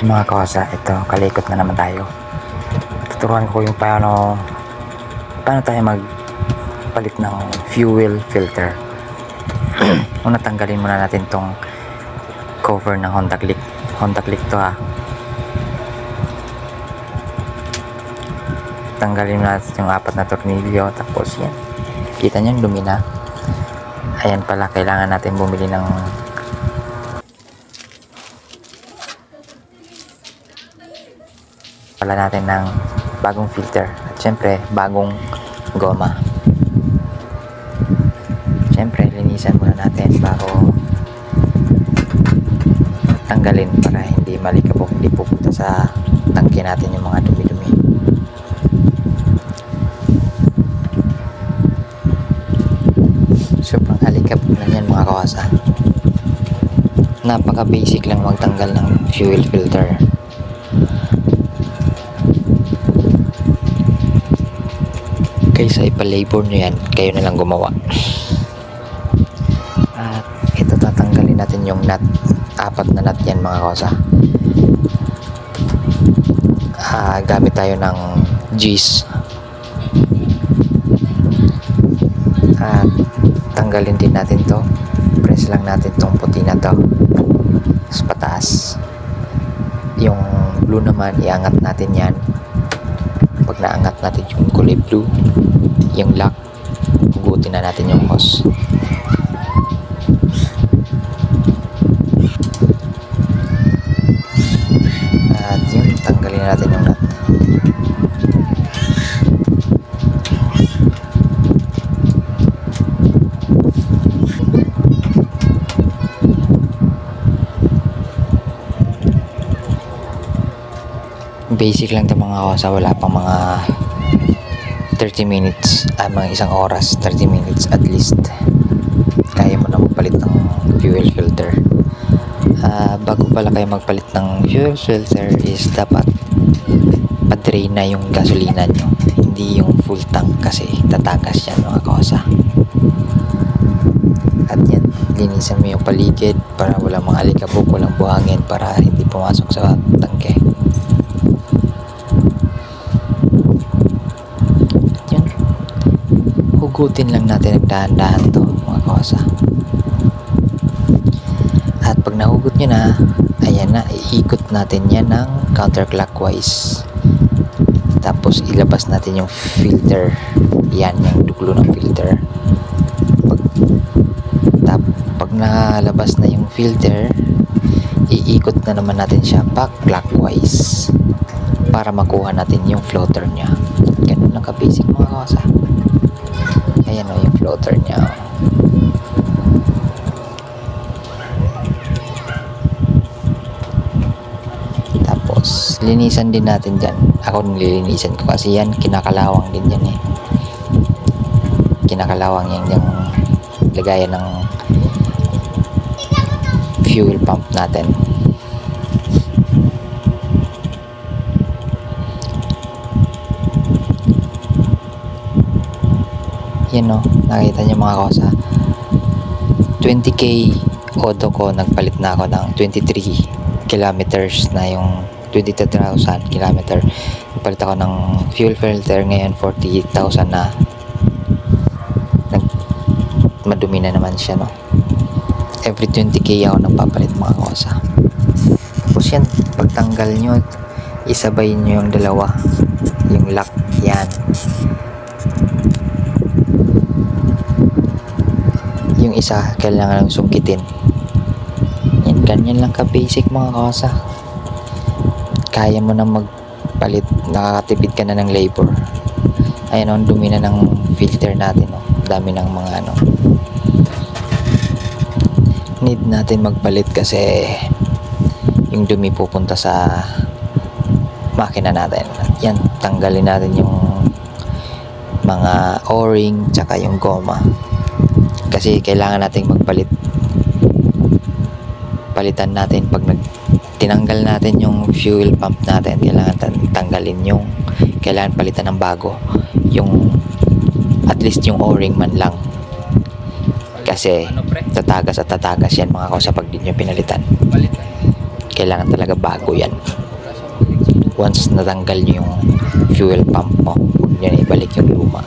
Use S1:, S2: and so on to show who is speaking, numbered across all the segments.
S1: Yung mga kawasa, ito, kalikot na naman tayo. Tuturuan ko yung paano tayo magpalit ng fuel filter. Una, tanggalin muna natin tong cover ng Honda Click. Honda Click to ha. Tanggalin natin yung 4 na tornilyo. Tapos yan, kita nyo dumi na. Ayan pala, kailangan natin bumili ng bagong filter at syempre bagong goma. Syempre linisan muna natin bago tanggalin para hindi malikabok, hindi pupunta sa tangke natin yung mga dumi-dumi. Sobrang alikabok na yan mga kawasa. Napaka basic lang magtanggal ng fuel filter. Kaysa ipalabor nyo yan, kayo na lang gumawa. At ito, tatanggalin natin yung nut. 4 na nut yan mga kawasa. Gamit tayo ng G's. At tanggalin din natin to. Press lang natin tong puti na to sa pataas. Yung blue naman, iangat natin yan. Pag naangat natin yung kulay blue, yung lock, hugutin na natin yung hose. At yun, tanggalin natin yung nut. Basic lang ito mga kawasa, wala pang mga 30 minutes, mga 1 oras, 30 minutes at least. Kaya mo na magpalit ng fuel filter. Bago pala kayo magpalit ng fuel filter is dapat pa-drain na yung gasolina nyo, hindi yung full tank kasi tatagas yan mga kawasa. At yan, linisan mo yung paligid para walang mga alikabok, walang buhangin para hindi pumasok sa tangke. Hugutin lang natin ang dahan-dahan to mga kawasa. At pag nahugot nyo na, ayan na, iikot natin yan ng counterclockwise. Tapos ilabas natin yung filter. Yan, yung dulo ng filter. Pag nalabas na yung filter, iikot na naman natin siya back clockwise para makuha natin yung floater nya. Ganun lang ka-basic mga kawasa. Ayan o yung floater niya. Tapos linisan din natin dyan. Ako nililinisan ko kasi yan, kinakalawang din yan eh. Kinakalawang yan yung lagayan ng fuel pump natin. Yan o, nakita nyo mga kawasa, 20k auto ko, nagpalit na ako ng 23 kilometers na yung 22,000 kilometer. Nagpalit ako ng fuel filter, ngayon 40,000 na. Madumi na naman siya no. Every 20k ako nagpapalit mga kawasa. Tapos yan, pagtanggal nyo, isabay nyo yung dalawa, yung lock, yan. Yung isa kailangan lang sungkitin. Yan, ganyan lang ka basic mga kawasa. Kaya mo na magpalit, nakakatipid ka na ng labor. Ayan o, dumi na ng filter natin o. Dami ng mga ano, need natin magpalit kasi yung dumi pupunta sa makina natin. Yan, tanggalin natin yung mga o-ring tsaka yung goma. Kasi kailangan nating magpalit. Palitan natin pag tinanggal natin yung fuel pump natin, kailangan tanggalin yung, kailangan palitan ng bago yung at least yung o-ring man lang. Kasi tatagas at tatagas yan mga kausa pag di nyo pinalitan. kailangan talaga bago yan. Once natanggal nyo yung fuel pump mo, huwag nyo na ibalik yung luma.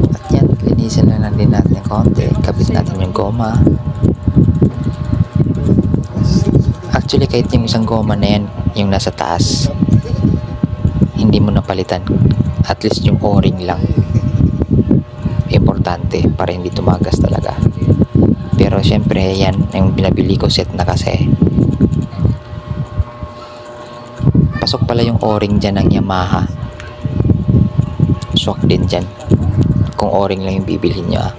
S1: At yan, linisin na lang din natin yung konti, kabit natin yung goma. Actually, kahit yung isang goma na yan, yung nasa taas, hindi mo napalitan. At least yung o-ring lang. Importante para hindi tumagas talaga. Pero syempre, yan, yung binabili ko set na kasi. Pasok pala yung o-ring dyan ng Yamaha. Swak din dyan. Kung o-ring lang yung bibilhin nyo ah.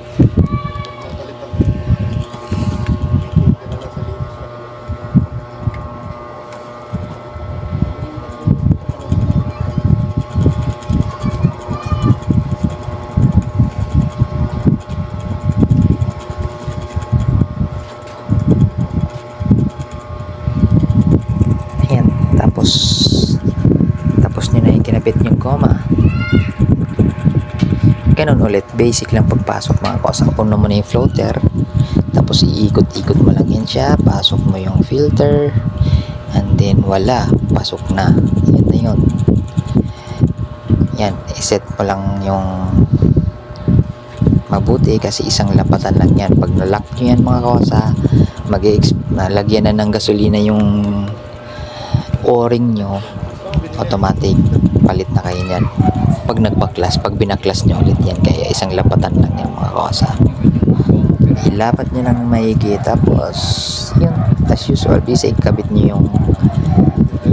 S1: Tapos nyo na yung kinabit yung goma. Ganun ulit, basic lang pagpasok mga kosa. Puno mo na yung floater, tapos iikot-ikot mo lang yan siya, pasok mo yung filter, and then wala, pasok na. Yun na yun. Yan, iset mo lang yung mabuti kasi isang lapatan lang yan. Pag nalock nyo yan mga kosa, nalagyan na ng gasolina yung o-ring nyo, automatic palit na kayo nyan. Pag nagbaklas, pag binaklas nyo ulit yan, kaya isang lapatan lang yan mga kosa. Ilapat nyo lang maigi, tapos yun, as usual, basic, kabit nyo yung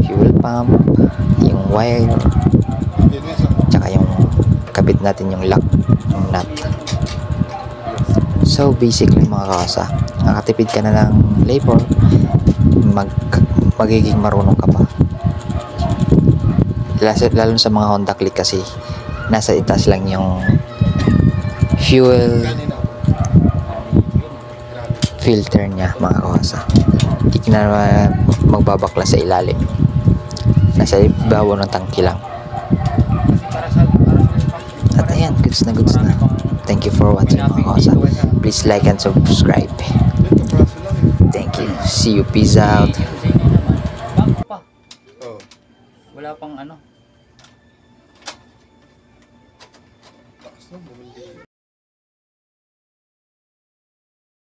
S1: fuel pump, yung wire, tsaka yung kabit natin yung lock, yung nut. So basic lang mga kosa. Nakatipid ka na ng labor, magiging marunong ka pa. Lalo sa mga Honda Click kasi nasa itaas lang yung fuel filter niya mga kawasa. Hindi na magbabakla sa ilalim, nasa ibabaw ng tangki lang. At ayan, goods na. Thank you for watching mga kawasa. Please like and subscribe. Thank you. See you. Peace out.
S2: Wala pang ano.